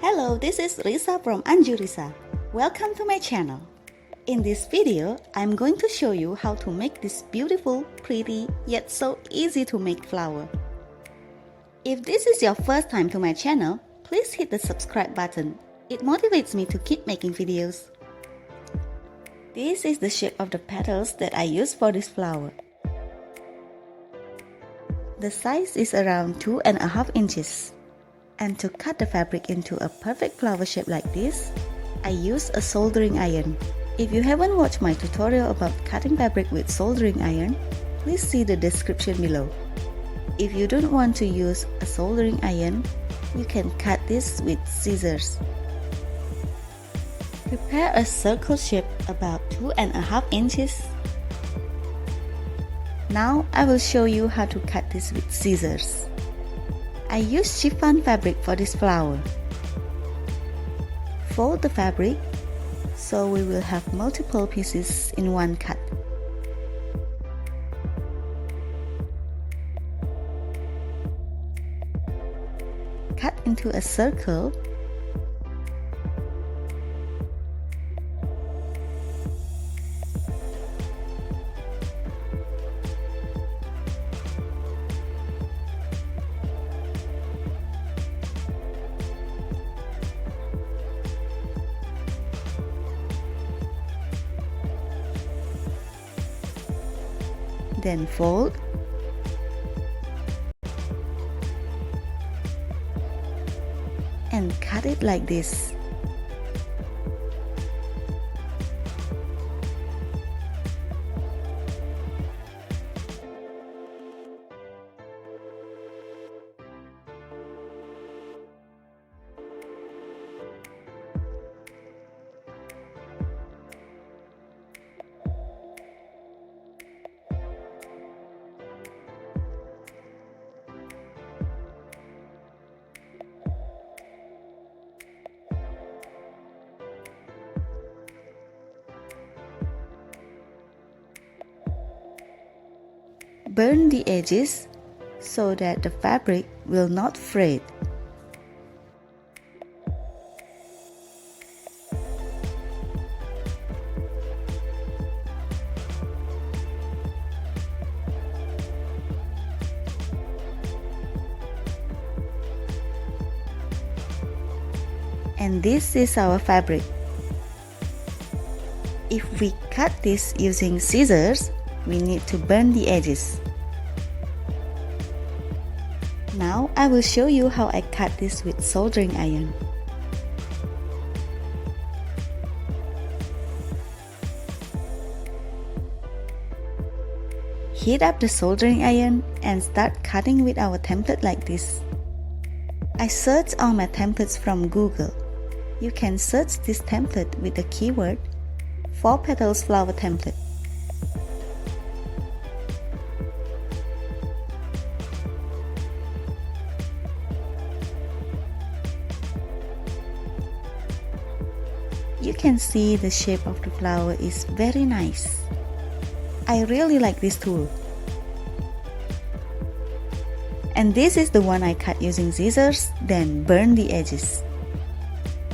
Hello, this is Risa from Anjurisa. Welcome to my channel. In this video, I'm going to show you how to make this beautiful, pretty, yet so easy to make flower. If this is your first time to my channel, please hit the subscribe button. It motivates me to keep making videos. This is the shape of the petals that I use for this flower. The size is around 2.5 inches. And to cut the fabric into a perfect flower shape like this, I use a soldering iron. If you haven't watched my tutorial about cutting fabric with soldering iron, please see the description below. If you don't want to use a soldering iron, you can cut this with scissors. Prepare a circle shape about 2.5 inches. Now I will show you how to cut this with scissors. I use chiffon fabric for this flower. Fold the fabric so we will have multiple pieces in one cut. Cut into a circle. Then fold. And cut it like this. Burn the edges so that the fabric will not fray. And this is our fabric. If we cut this using scissors, we need to burn the edges. Now I will show you how I cut this with soldering iron. Heat up the soldering iron and start cutting with our template like this. I searched all my templates from Google. You can search this template with the keyword 4 petals flower template. You can see the shape of the flower is very nice. I really like this tool. And this is the one I cut using scissors, then burn the edges.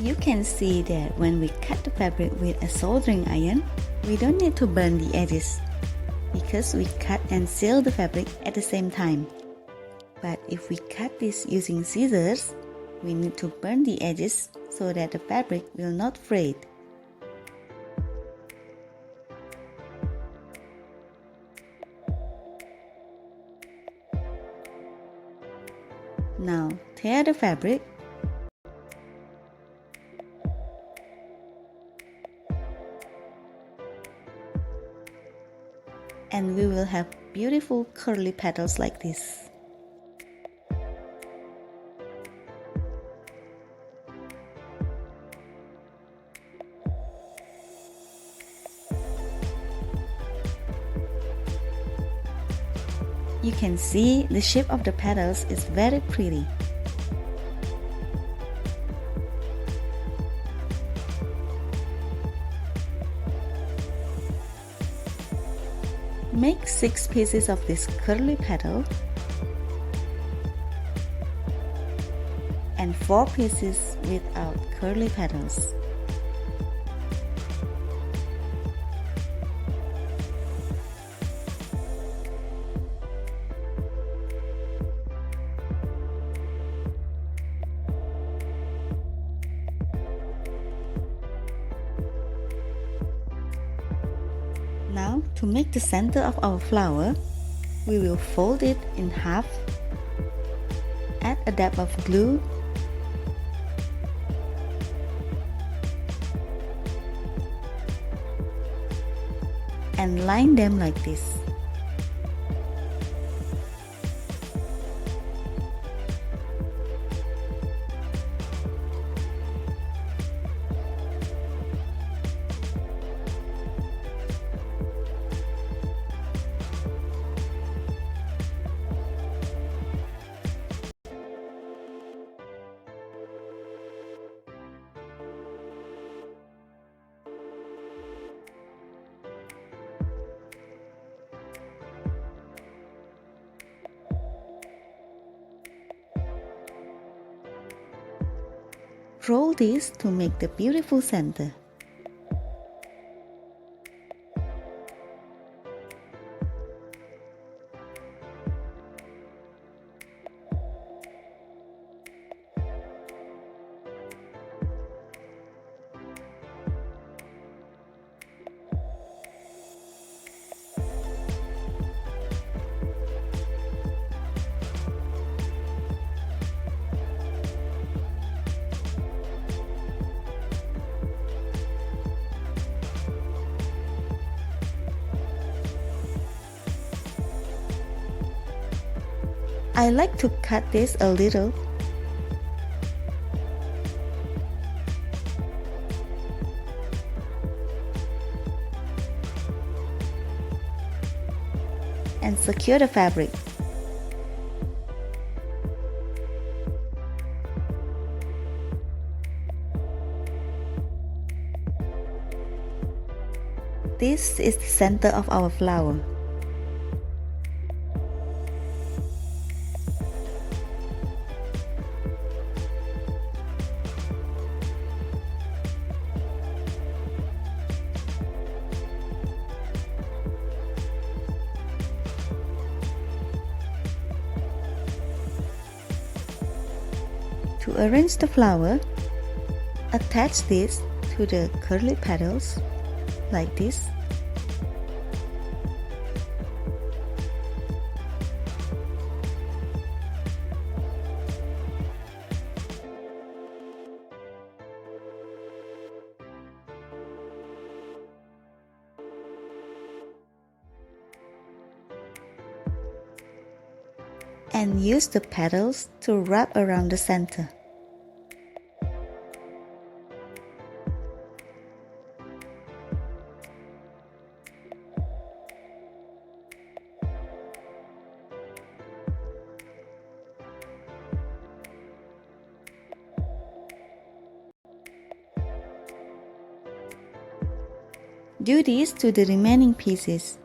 You can see that when we cut the fabric with a soldering iron, we don't need to burn the edges because we cut and seal the fabric at the same time. But if we cut this using scissors, we need to burn the edges so that the fabric will not fray. Now tear the fabric. And we will have beautiful curly petals like this. You can see the shape of the petals is very pretty. Make 6 pieces of this curly petal and 4 pieces without curly petals. Now, to make the center of our flower, we will fold it in half, add a dab of glue, and line them like this. Roll this to make the beautiful center. I like to cut this a little. And secure the fabric. This is the center of our flower. To arrange the flower, attach this to the curly petals like this. And use the petals to wrap around the center. Do this to the remaining pieces.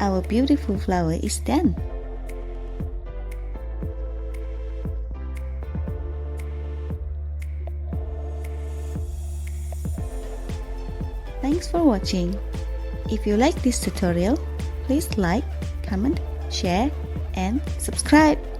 our beautiful flower is done. Thanks for watching. If you like this tutorial, please like, comment, share, and subscribe.